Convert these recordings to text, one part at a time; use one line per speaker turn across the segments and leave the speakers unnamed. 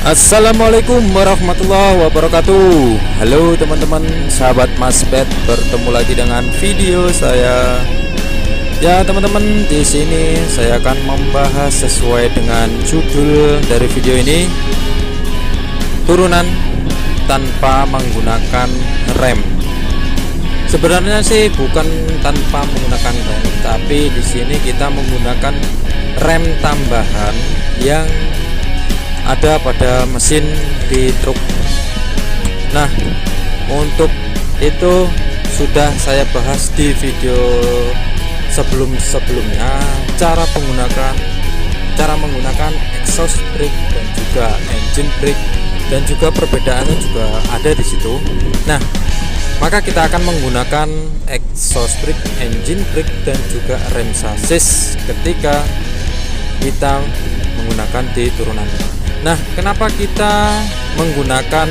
Assalamualaikum warahmatullahi wabarakatuh. Halo teman-teman, sahabat Maspet, bertemu lagi dengan video saya. Ya teman-teman, di sini saya akan membahas sesuai dengan judul dari video ini, turunan tanpa menggunakan rem. Sebenarnya sih bukan tanpa menggunakan rem, tapi di sini kita menggunakan rem tambahan yang ada pada mesin di truk. Nah, untuk itu sudah saya bahas di video sebelumnya, cara menggunakan exhaust brake dan juga engine brake, dan juga perbedaannya juga ada di situ. Nah, maka kita akan menggunakan exhaust brake, engine brake, dan juga rem sasis ketika kita menggunakan di turunan. Nah, kenapa kita menggunakan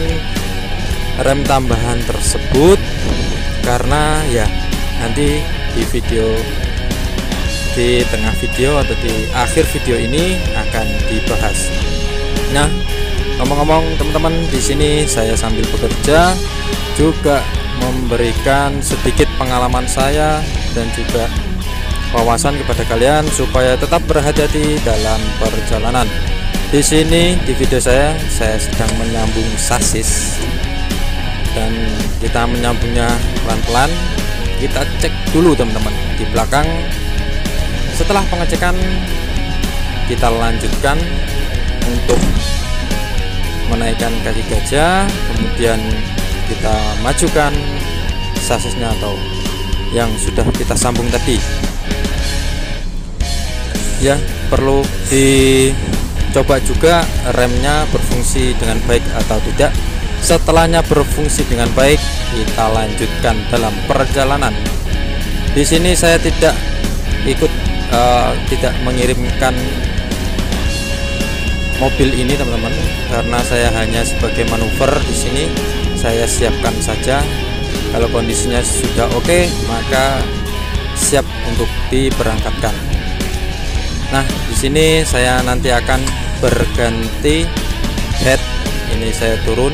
rem tambahan tersebut? Karena ya nanti di tengah video atau di akhir video ini akan dibahas. Nah, ngomong-ngomong teman-teman, di sini saya sambil bekerja juga memberikan sedikit pengalaman saya dan juga wawasan kepada kalian supaya tetap berhati-hati dalam perjalanan. Di sini di video saya sedang menyambung sasis, dan kita menyambungnya pelan-pelan. Kita cek dulu teman-teman di belakang. Setelah pengecekan, kita lanjutkan untuk menaikkan kaki gajah, kemudian kita majukan sasisnya atau yang sudah kita sambung tadi. Ya, perlu dicoba juga remnya berfungsi dengan baik atau tidak. Setelahnya berfungsi dengan baik, kita lanjutkan dalam perjalanan. Di sini saya tidak mengirimkan mobil ini teman-teman, karena saya hanya sebagai manuver. Di sini saya siapkan saja. Kalau kondisinya sudah oke, maka siap untuk diberangkatkan. Nah, di sini saya nanti akan berganti head. Ini saya turun,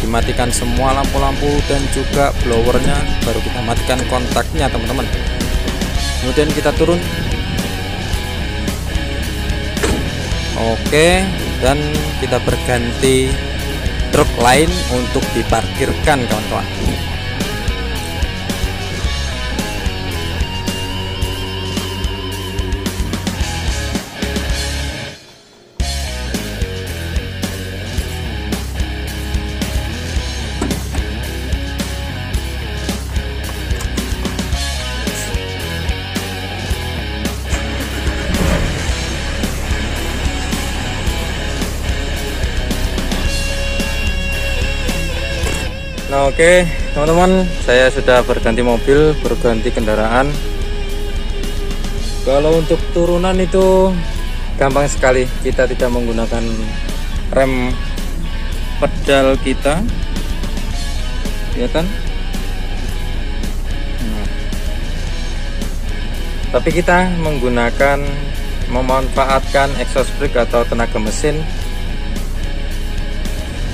dimatikan semua lampu-lampu dan juga blowernya, baru kita matikan kontaknya teman-teman. Kemudian kita turun. Oke, dan kita berganti truk lain untuk diparkirkan kawan-kawan. Nah, oke teman-teman, saya sudah berganti mobil, berganti kendaraan. Kalau untuk turunan itu gampang sekali, kita tidak menggunakan rem pedal kita, ya kan? Nah, tapi kita memanfaatkan exhaust brake atau tenaga mesin.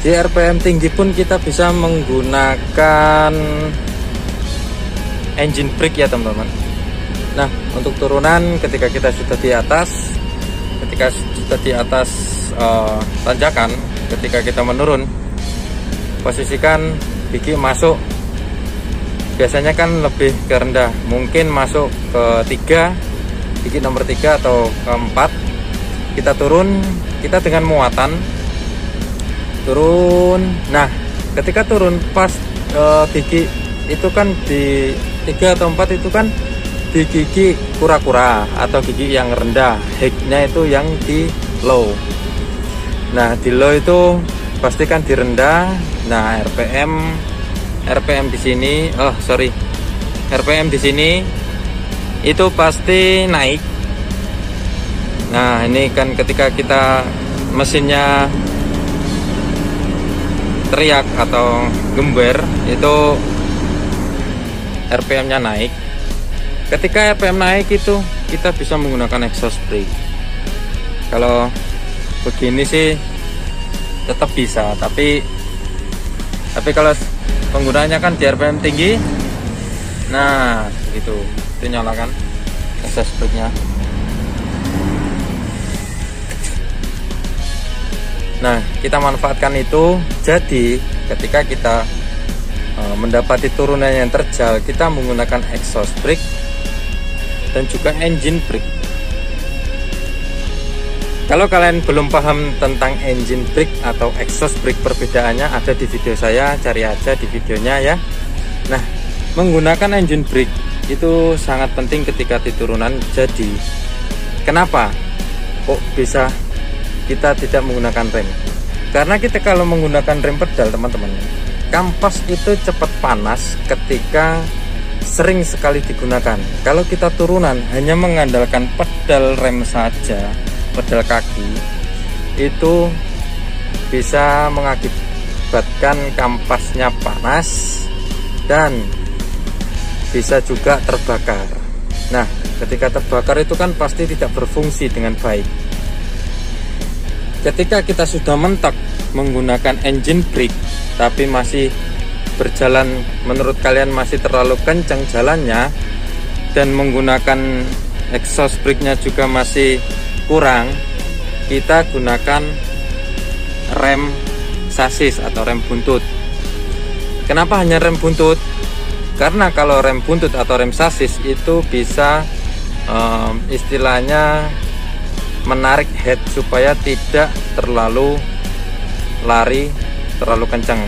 Di RPM tinggi pun kita bisa menggunakan engine brake ya teman-teman. Nah, untuk turunan ketika kita sudah di atas tanjakan, ketika kita menurun, posisikan gigi masuk, biasanya kan lebih ke rendah, mungkin masuk ke 3, gigi nomor 3 atau ke 4. Kita turun, kita dengan muatan turun. Nah, ketika turun pas gigi itu kan di 3 atau 4 itu kan di gigi kura-kura atau gigi yang rendah, high-nya itu yang di low. Nah, di low itu pastikan di rendah. Nah, RPM di sini, RPM di sini itu pasti naik. Nah, ini kan ketika kita mesinnya teriak atau gember, itu RPM-nya naik. Ketika RPM naik itu kita bisa menggunakan exhaust brake. Kalau begini sih tetap bisa, tapi kalau penggunaannya kan di RPM tinggi, nah gitu, itu nyalakan exhaust brake-nya. Nah, kita manfaatkan itu. Jadi ketika kita mendapati turunan yang terjal, kita menggunakan exhaust brake dan juga engine brake. Kalau kalian belum paham tentang engine brake atau exhaust brake, perbedaannya ada di video saya, cari aja di videonya ya. Nah, menggunakan engine brake itu sangat penting ketika di turunan. Jadi kenapa kok bisa kita tidak menggunakan rem? Karena kita kalau menggunakan rem pedal, teman-teman, kampas itu cepat panas ketika sering sekali digunakan. Kalau kita turunan hanya mengandalkan pedal rem saja, pedal kaki, itu bisa mengakibatkan kampasnya panas dan bisa juga terbakar. Nah, ketika terbakar itu kan pasti tidak berfungsi dengan baik. Ketika kita sudah mentok menggunakan engine brake tapi masih berjalan, menurut kalian masih terlalu kencang jalannya, dan menggunakan exhaust brake-nya juga masih kurang, kita gunakan rem sasis atau rem buntut. Kenapa hanya rem buntut? Karena kalau rem buntut atau rem sasis itu bisa istilahnya menarik head supaya tidak terlalu lari terlalu kencang.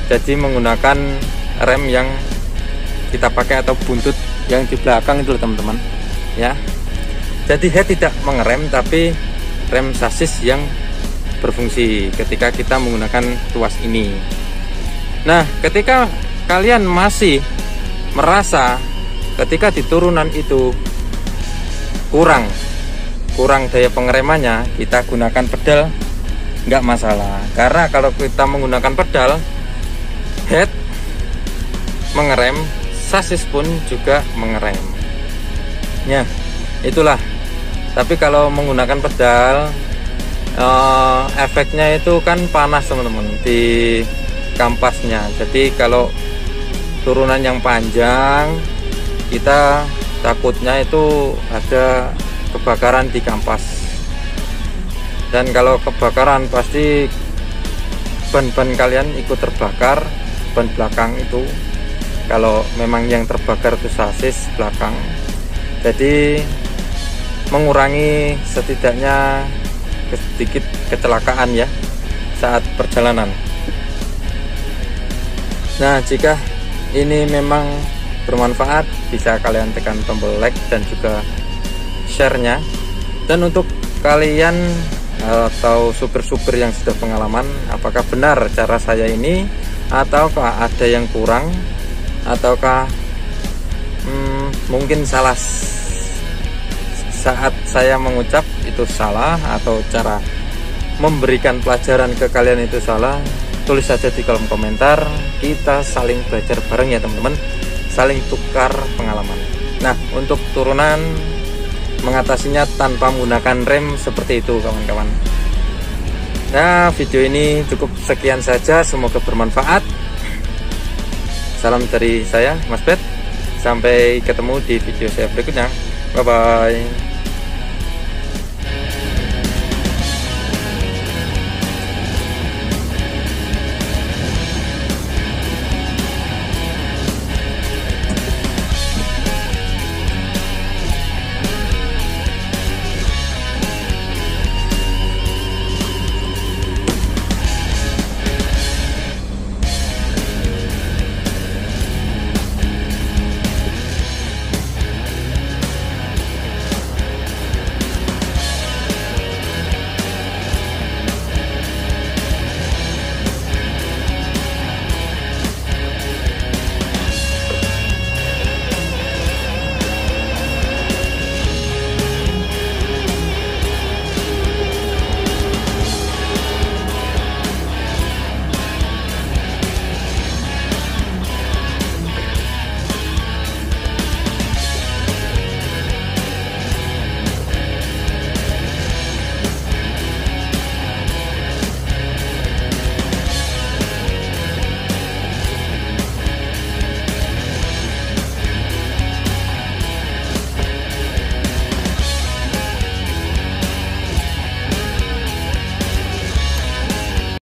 Jadi menggunakan rem yang kita pakai atau buntut yang di belakang itu, teman-teman ya. Jadi head tidak mengerem, tapi rem sasis yang berfungsi ketika kita menggunakan tuas ini. Nah, ketika kalian masih merasa ketika di turunan itu kurang daya pengeremannya, kita gunakan pedal, nggak masalah. Karena kalau kita menggunakan pedal, head mengerem, sasis pun juga mengerem. Ya, itulah. Tapi kalau menggunakan pedal, efeknya itu kan panas, teman-teman, di kampasnya. Jadi kalau turunan yang panjang, kita takutnya itu ada kebakaran di kampas. Dan kalau kebakaran pasti ban-ban kalian ikut terbakar, ban belakang itu. Kalau memang yang terbakar itu sasis belakang. Jadi mengurangi setidaknya sedikit kecelakaan ya saat perjalanan. Nah, jika ini memang bermanfaat, bisa kalian tekan tombol like dan juga share-nya. Dan untuk kalian atau supir-supir yang sudah pengalaman, apakah benar cara saya ini, ataukah ada yang kurang, ataukah mungkin salah saat saya mengucap itu salah, atau cara memberikan pelajaran ke kalian itu salah? Tulis saja di kolom komentar. Kita saling belajar bareng ya, teman-teman, saling tukar pengalaman. Nah, untuk turunan mengatasinya tanpa menggunakan rem seperti itu, kawan-kawan. Nah, video ini cukup sekian saja, semoga bermanfaat. Salam dari saya, Mas Bet. Sampai ketemu di video saya berikutnya. Bye bye.